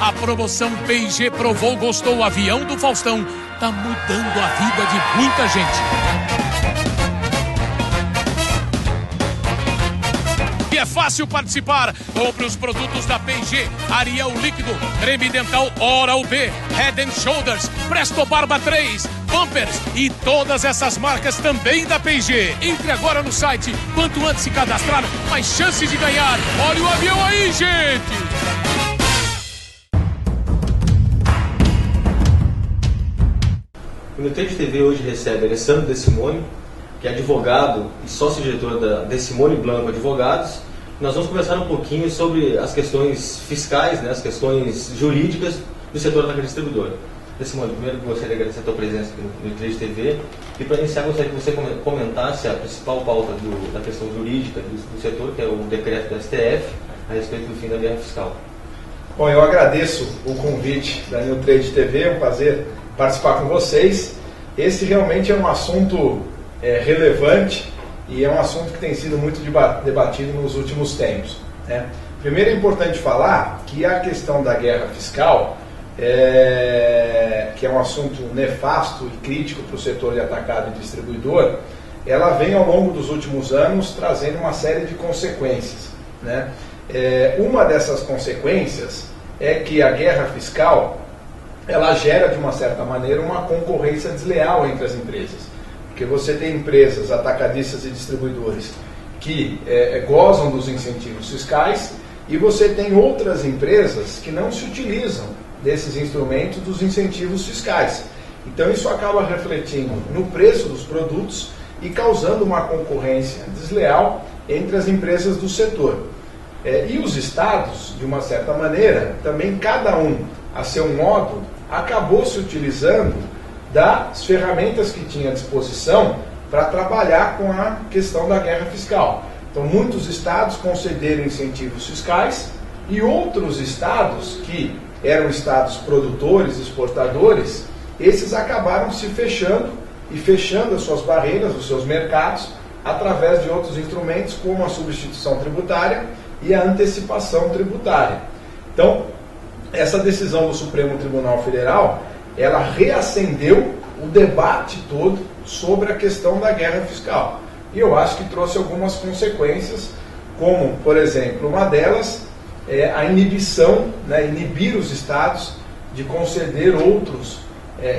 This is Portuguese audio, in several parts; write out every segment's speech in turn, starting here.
A promoção P&G Provou Gostou o Avião do Faustão tá mudando a vida de muita gente. E é fácil participar. Compre os produtos da P&G, Ariel Líquido, Creme Dental Oral-B, Head & Shoulders, Presto Barba 3, Pampers e todas essas marcas também da P&G. Entre agora no site. Quanto antes se cadastrar, mais chances de ganhar. Olha o avião aí, gente! O Nutrade TV hoje recebe Alessandro De Simone, que é advogado e sócio-diretor da De Simone Blanco Advogados. Nós vamos conversar um pouquinho sobre as questões fiscais, né, as questões jurídicas do setor atacadista distribuidor. De Simone, primeiro gostaria de agradecer a tua presença aqui no Nutrade TV. E para iniciar, gostaria que você comentasse a principal pauta da questão jurídica do setor, que é o decreto do STF, a respeito do fim da guerra fiscal. Bom, eu agradeço o convite da Nutrade TV, é um prazer participar com vocês. Esse realmente é um assunto relevante e é um assunto que tem sido muito debatido nos últimos tempos, né? Primeiro é importante falar que a questão da guerra fiscal, que é um assunto nefasto e crítico para o setor de atacado e distribuidor, ela vem ao longo dos últimos anos trazendo uma série de consequências, né? Uma dessas consequências é que a guerra fiscal ela gera, de uma certa maneira, uma concorrência desleal entre as empresas. Porque você tem empresas, atacadistas e distribuidores, que gozam dos incentivos fiscais, e você tem outras empresas que não se utilizam desses instrumentos dos incentivos fiscais. Então isso acaba refletindo no preço dos produtos e causando uma concorrência desleal entre as empresas do setor. E os estados, de uma certa maneira, também cada um a seu modo, acabou se utilizando das ferramentas que tinha à disposição para trabalhar com a questão da guerra fiscal. Então, muitos estados concederam incentivos fiscais e outros estados, que eram estados produtores, exportadores, esses acabaram se fechando e fechando as suas barreiras, os seus mercados, através de outros instrumentos, como a substituição tributária e a antecipação tributária. Então, essa decisão do Supremo Tribunal Federal, ela reacendeu o debate todo sobre a questão da guerra fiscal. E eu acho que trouxe algumas consequências, como, por exemplo, uma delas é a inibição, né, inibir os estados de conceder outros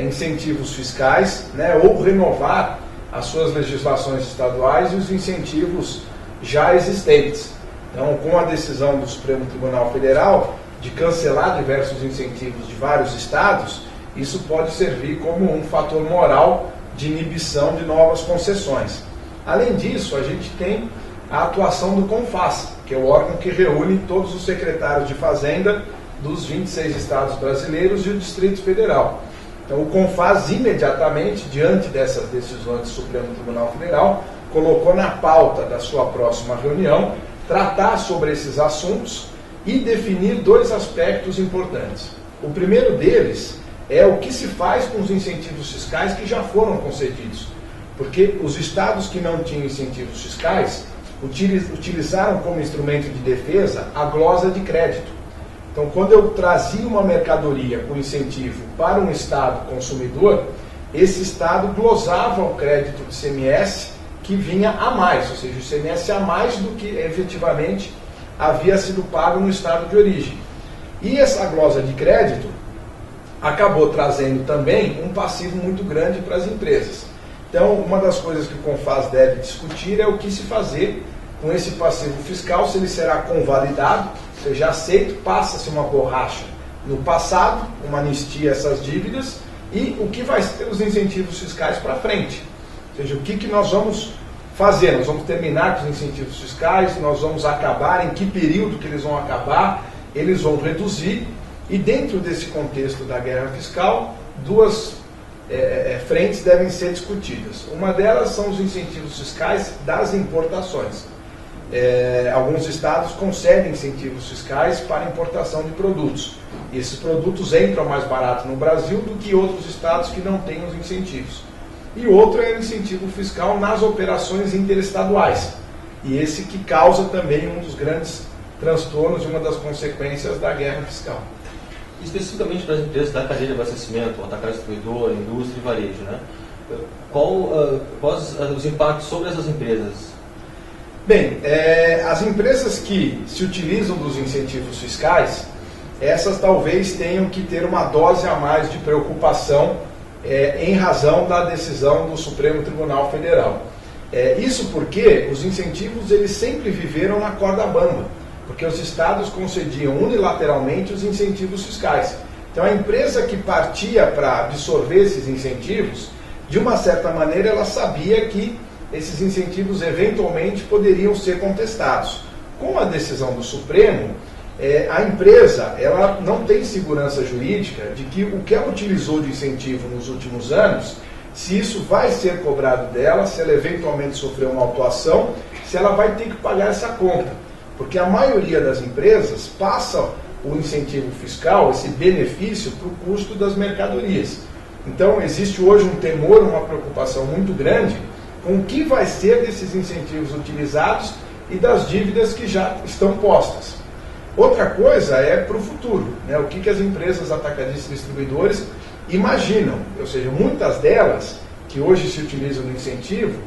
incentivos fiscais, né, ou renovar as suas legislações estaduais e os incentivos já existentes. Então, com a decisão do Supremo Tribunal Federal de cancelar diversos incentivos de vários estados, isso pode servir como um fator moral de inibição de novas concessões. Além disso, a gente tem a atuação do CONFAS, que é o órgão que reúne todos os secretários de Fazenda dos 26 estados brasileiros e o Distrito Federal. Então, o CONFAS, imediatamente, diante dessas decisões do Supremo Tribunal Federal, colocou na pauta da sua próxima reunião tratar sobre esses assuntos e definir dois aspectos importantes. O primeiro deles é o que se faz com os incentivos fiscais que já foram concedidos. Porque os estados que não tinham incentivos fiscais utilizaram como instrumento de defesa a glosa de crédito. Então, quando eu trazia uma mercadoria com incentivo para um estado consumidor, esse estado glosava o crédito de ICMS que vinha a mais, ou seja, o ICMS a mais do que efetivamente havia sido pago no estado de origem. E essa glosa de crédito acabou trazendo também um passivo muito grande para as empresas. Então, uma das coisas que o CONFAS deve discutir é o que se fazer com esse passivo fiscal, se ele será convalidado, ou seja, aceito, passa-se uma borracha no passado, uma anistia a essas dívidas, e o que vai ser os incentivos fiscais para frente. Ou seja, o que nós vamos fazer? Nós vamos terminar com os incentivos fiscais, nós vamos acabar, em que período que eles vão acabar, eles vão reduzir, e dentro desse contexto da guerra fiscal, duas frentes devem ser discutidas. Uma delas são os incentivos fiscais das importações. Alguns estados concedem incentivos fiscais para importação de produtos. E esses produtos entram mais barato no Brasil do que outros estados que não têm os incentivos. E outro é o incentivo fiscal nas operações interestaduais. E esse que causa também um dos grandes transtornos e uma das consequências da guerra fiscal. Especificamente para as empresas da cadeia de abastecimento, atacado distribuidor, indústria e varejo, né? Quais os impactos sobre essas empresas? Bem, as empresas que se utilizam dos incentivos fiscais, essas talvez tenham que ter uma dose a mais de preocupação em razão da decisão do Supremo Tribunal Federal. Isso porque os incentivos eles sempre viveram na corda bamba, porque os estados concediam unilateralmente os incentivos fiscais. Então a empresa que partia para absorver esses incentivos, de uma certa maneira ela sabia que esses incentivos eventualmente poderiam ser contestados. Com a decisão do Supremo, a empresa ela não tem segurança jurídica de que o que ela utilizou de incentivo nos últimos anos, se isso vai ser cobrado dela, se ela eventualmente sofrer uma autuação, se ela vai ter que pagar essa conta. Porque a maioria das empresas passa o incentivo fiscal, esse benefício, para o custo das mercadorias. Então existe hoje um temor, uma preocupação muito grande com o que vai ser desses incentivos utilizados e das dívidas que já estão postas. Outra coisa é para o futuro, né? O que as empresas atacadistas e distribuidores imaginam, ou seja, muitas delas que hoje se utilizam do incentivo,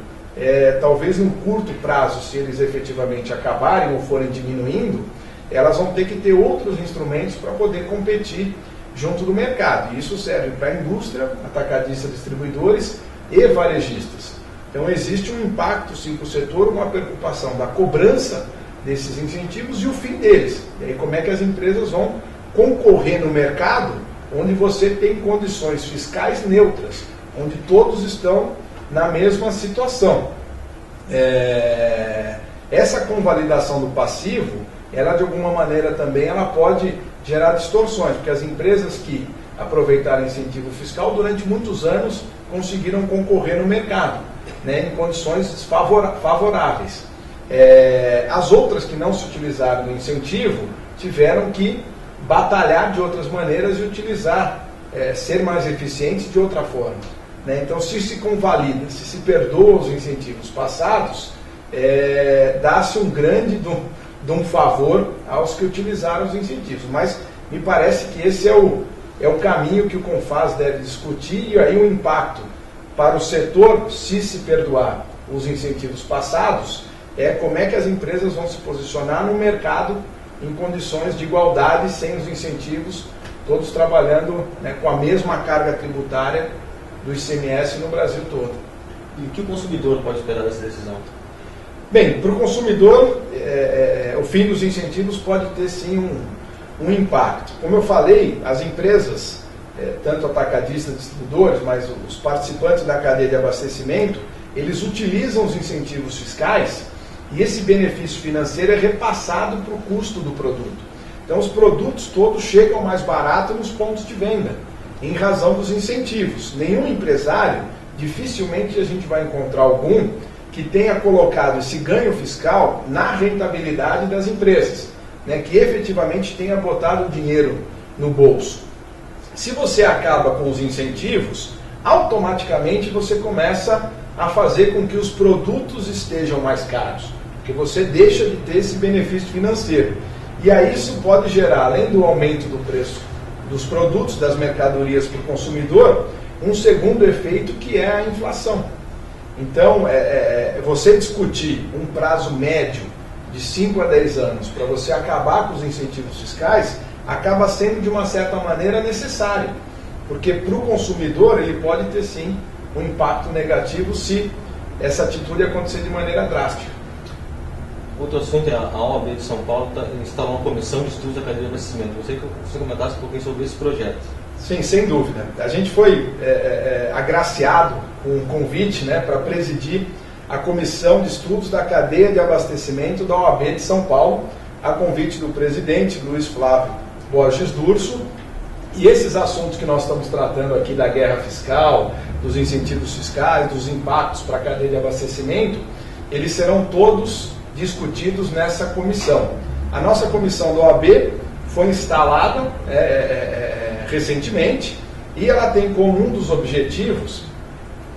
talvez em curto prazo, se eles efetivamente acabarem ou forem diminuindo, elas vão ter que ter outros instrumentos para poder competir junto do mercado. E isso serve para a indústria, atacadistas, distribuidores e varejistas. Então existe um impacto sim para o setor, uma preocupação da cobrança desses incentivos e o fim deles. E aí como é que as empresas vão concorrer no mercado onde você tem condições fiscais neutras, onde todos estão na mesma situação. Essa convalidação do passivo, ela de alguma maneira também ela pode gerar distorções, porque as empresas que aproveitaram incentivo fiscal durante muitos anos conseguiram concorrer no mercado, né, em condições favoráveis. As outras que não se utilizaram do incentivo tiveram que batalhar de outras maneiras e utilizar, ser mais eficientes de outra forma. Né? Então, se se convalida, se perdoa os incentivos passados, dá-se um grande de um favor aos que utilizaram os incentivos. Mas me parece que esse é o caminho que o CONFAS deve discutir, e aí o impacto para o setor, se perdoar os incentivos passados, como é que as empresas vão se posicionar no mercado em condições de igualdade, sem os incentivos, todos trabalhando, né, com a mesma carga tributária do ICMS no Brasil todo. E o que o consumidor pode esperar dessa decisão? Bem, para o consumidor, o fim dos incentivos pode ter sim um impacto. Como eu falei, as empresas, tanto atacadistas, distribuidores, mas os participantes da cadeia de abastecimento, eles utilizam os incentivos fiscais e esse benefício financeiro é repassado para o custo do produto. Então os produtos todos chegam mais barato nos pontos de venda, em razão dos incentivos. Nenhum empresário, dificilmente a gente vai encontrar algum que tenha colocado esse ganho fiscal na rentabilidade das empresas, né, que efetivamente tenha botado o dinheiro no bolso. Se você acaba com os incentivos, automaticamente você começa a fazer com que os produtos estejam mais caros, porque você deixa de ter esse benefício financeiro. E aí isso pode gerar, além do aumento do preço dos produtos, das mercadorias para o consumidor, um segundo efeito que é a inflação. Então, você discutir um prazo médio de 5 a 10 anos para você acabar com os incentivos fiscais, acaba sendo de uma certa maneira necessário, porque para o consumidor ele pode ter sim um impacto negativo se essa atitude acontecer de maneira drástica. Outro assunto é a OAB de São Paulo instalou uma comissão de estudos da cadeia de abastecimento. Gostaria que você comentasse um pouquinho sobre esse projeto. Sim, sem dúvida. A gente foi agraciado com um convite, né, para presidir a comissão de estudos da cadeia de abastecimento da OAB de São Paulo, a convite do presidente Luiz Flávio Borges Durso. E esses assuntos que nós estamos tratando aqui da guerra fiscal, dos incentivos fiscais, dos impactos para a cadeia de abastecimento, eles serão todos discutidos nessa comissão. A nossa comissão da OAB foi instalada recentemente e ela tem como um dos objetivos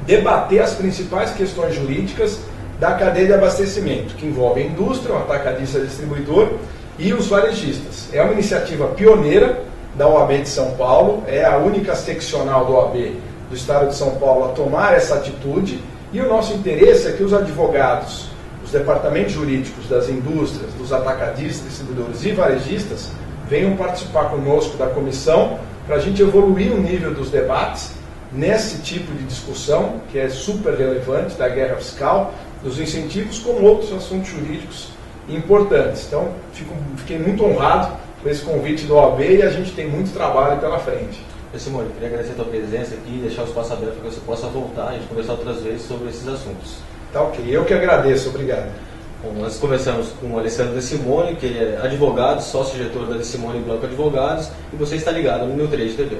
debater as principais questões jurídicas da cadeia de abastecimento, que envolve a indústria, o atacadista distribuidor e os varejistas. É uma iniciativa pioneira da OAB de São Paulo, é a única seccional da OAB do Estado de São Paulo a tomar essa atitude, e o nosso interesse é que os advogados, os departamentos jurídicos das indústrias, dos atacadistas, distribuidores e varejistas venham participar conosco da comissão para a gente evoluir o nível dos debates nesse tipo de discussão, que é super relevante, da guerra fiscal, dos incentivos, como outros assuntos jurídicos importantes. Então, fiquei muito honrado com esse convite do OAB e a gente tem muito trabalho pela frente. Simone, queria agradecer a tua presença aqui e deixar o espaço aberto para que você possa voltar e conversar outras vezes sobre esses assuntos. Tá ok, eu que agradeço, obrigado. Bom, nós conversamos com o Alessandro De Simone, que é advogado, sócio-diretor da De Simone Blanco Advogados, e você está ligado no New Trade TV.